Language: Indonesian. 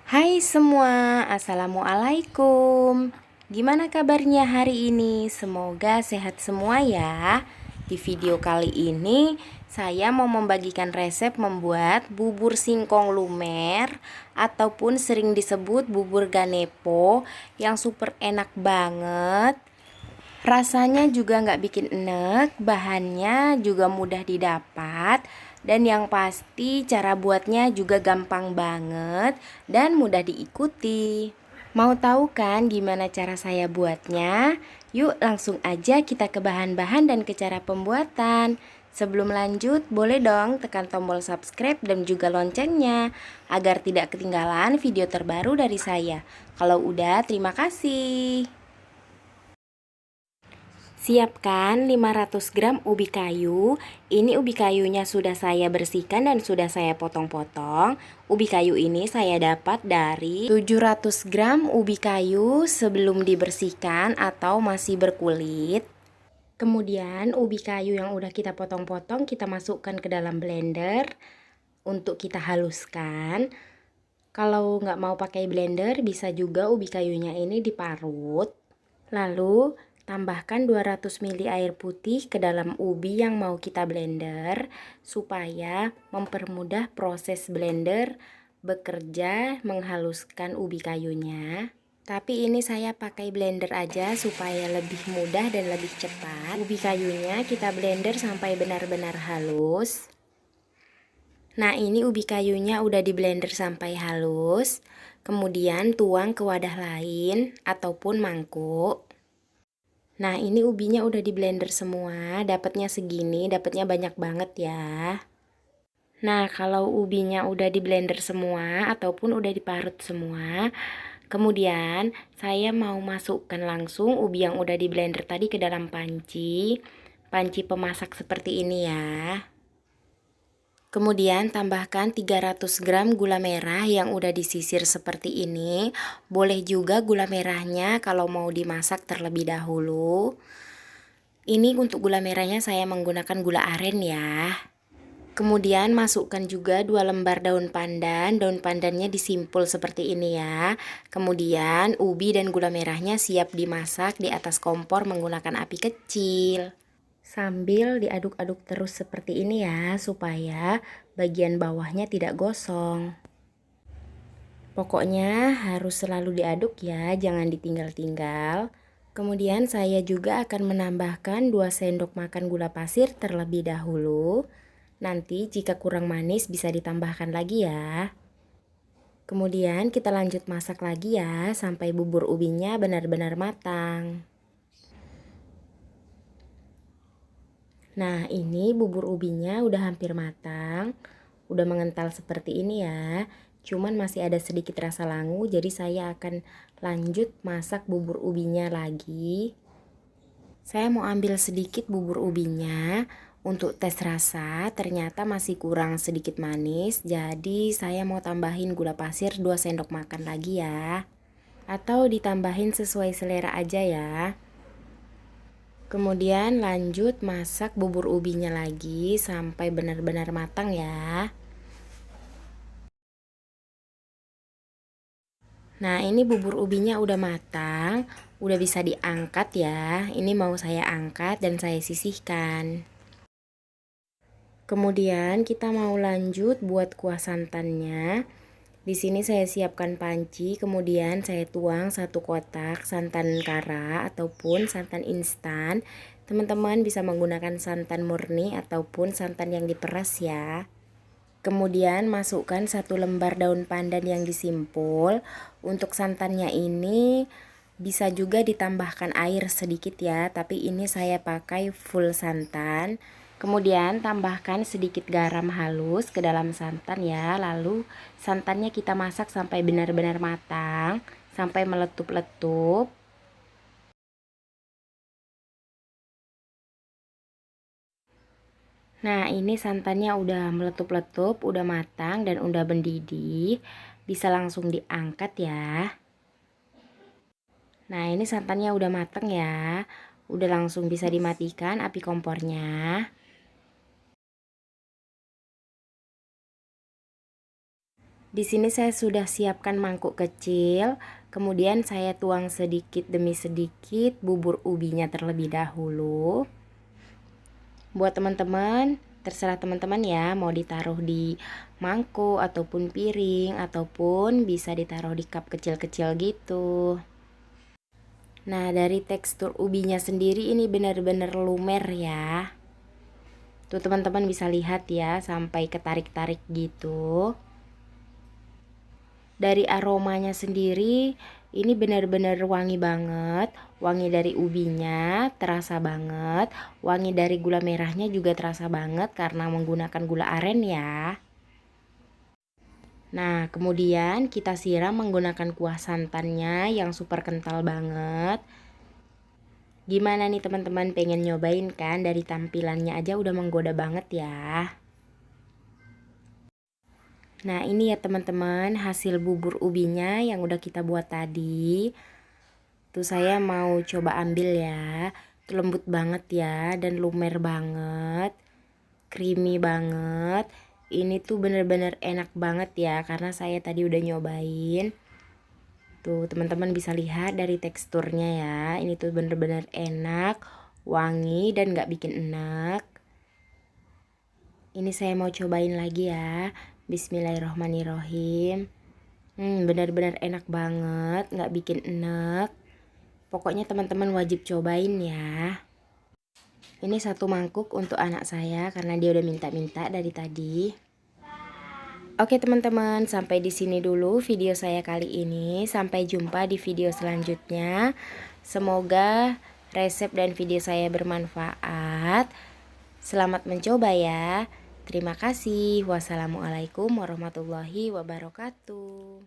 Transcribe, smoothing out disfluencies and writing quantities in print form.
Hai semua, Assalamualaikum. Gimana kabarnya hari ini? Semoga sehat semua ya. Di video kali ini saya mau membagikan resep membuat bubur singkong lumer ataupun sering disebut bubur ganepo yang super enak banget. Rasanya juga nggak bikin enek, bahannya juga mudah didapat, dan yang pasti cara buatnya juga gampang banget dan mudah diikuti. Mau tahu kan gimana cara saya buatnya? Yuk langsung aja kita ke bahan-bahan dan ke cara pembuatan. Sebelum lanjut, boleh dong tekan tombol subscribe dan juga loncengnya agar tidak ketinggalan video terbaru dari saya. Kalau udah, terima kasih. Siapkan 500 gram ubi kayu. Ini ubi kayunya sudah saya bersihkan dan sudah saya potong-potong. Ubi kayu ini saya dapat dari 700 gram ubi kayu sebelum dibersihkan atau masih berkulit. Kemudian ubi kayu yang udah kita potong-potong kita masukkan ke dalam blender untuk kita haluskan. Kalau nggak mau pakai blender bisa juga ubi kayunya ini diparut. Lalu tambahkan 200 ml air putih ke dalam ubi yang mau kita blender supaya mempermudah proses blender bekerja menghaluskan ubi kayunya. Tapi ini saya pakai blender aja supaya lebih mudah dan lebih cepat. Ubi kayunya kita blender sampai benar-benar halus. Nah, ini ubi kayunya udah di blender sampai halus. Kemudian tuang ke wadah lain ataupun mangkuk. Nah, ini ubinya udah di blender semua, dapatnya segini, dapatnya banyak banget ya. Nah, kalau ubinya udah di blender semua ataupun udah diparut semua, kemudian saya mau masukkan langsung ubi yang udah di blender tadi ke dalam panci pemasak seperti ini ya. Kemudian tambahkan 300 gram gula merah yang udah disisir seperti ini. Boleh juga gula merahnya kalau mau dimasak terlebih dahulu. Ini untuk gula merahnya saya menggunakan gula aren ya. Kemudian masukkan juga 2 lembar daun pandan. Daun pandannya disimpul seperti ini ya. Kemudian ubi dan gula merahnya siap dimasak di atas kompor menggunakan api kecil. Sambil diaduk-aduk terus seperti ini ya, supaya bagian bawahnya tidak gosong. Pokoknya harus selalu diaduk ya, jangan ditinggal-tinggal. Kemudian saya juga akan menambahkan 2 sendok makan gula pasir terlebih dahulu. Nanti jika kurang manis bisa ditambahkan lagi ya. Kemudian kita lanjut masak lagi ya, sampai bubur ubinya benar-benar matang. Nah, ini bubur ubinya udah hampir matang, udah mengental seperti ini ya. Cuman masih ada sedikit rasa langu, jadi saya akan lanjut masak bubur ubinya lagi. Saya mau ambil sedikit bubur ubinya untuk tes rasa, ternyata masih kurang sedikit manis, jadi saya mau tambahin gula pasir 2 sendok makan lagi ya. Atau ditambahin sesuai selera aja ya. Kemudian lanjut masak bubur ubinya lagi sampai benar-benar matang ya. Nah, ini bubur ubinya udah matang, udah bisa diangkat ya. Ini mau saya angkat dan saya sisihkan. Kemudian kita mau lanjut buat kuah santannya. Di sini saya siapkan panci, kemudian saya tuang 1 kotak santan kara ataupun santan instan. Teman-teman bisa menggunakan santan murni ataupun santan yang diperas ya. Kemudian masukkan 1 lembar daun pandan yang disimpul. Untuk santannya ini bisa juga ditambahkan air sedikit ya, tapi ini saya pakai full santan. Kemudian tambahkan sedikit garam halus ke dalam santan ya. Lalu santannya kita masak sampai benar-benar matang, sampai meletup-letup. Nah, ini santannya udah meletup-letup, udah matang dan udah mendidih. Bisa langsung diangkat ya. Nah, ini santannya udah matang ya. Udah langsung bisa dimatikan api kompornya. Di sini saya sudah siapkan mangkuk kecil, kemudian saya tuang sedikit demi sedikit bubur ubinya terlebih dahulu. Buat teman-teman, terserah teman-teman ya, mau ditaruh di mangkuk ataupun piring ataupun bisa ditaruh di cup kecil-kecil gitu. Nah, dari tekstur ubinya sendiri ini benar-benar lumer ya. Tuh teman-teman bisa lihat ya, sampai ketarik-tarik gitu. Dari aromanya sendiri ini benar-benar wangi banget. Wangi dari ubinya terasa banget. Wangi dari gula merahnya juga terasa banget karena menggunakan gula aren ya. Nah, kemudian kita siram menggunakan kuah santannya yang super kental banget. Gimana nih teman-teman, pengen nyobain kan? Dari tampilannya aja udah menggoda banget ya. Nah, ini ya teman-teman hasil bubur ubinya yang udah kita buat tadi. Tuh saya mau coba ambil ya. Tuh lembut banget ya dan lumer banget. Creamy banget. Ini tuh bener-bener enak banget ya karena saya tadi udah nyobain. Tuh teman-teman bisa lihat dari teksturnya ya. Ini tuh bener-bener enak, wangi dan gak bikin enak. Ini saya mau cobain lagi ya. Bismillahirrohmanirrohim. Benar-benar enak banget, nggak bikin enak. Pokoknya teman-teman wajib cobain ya. Ini satu mangkuk untuk anak saya karena dia udah minta-minta dari tadi. Oke teman-teman, sampai di sini dulu video saya kali ini. Sampai jumpa di video selanjutnya. Semoga resep dan video saya bermanfaat. Selamat mencoba ya. Terima kasih. Wassalamualaikum warahmatullahi wabarakatuh.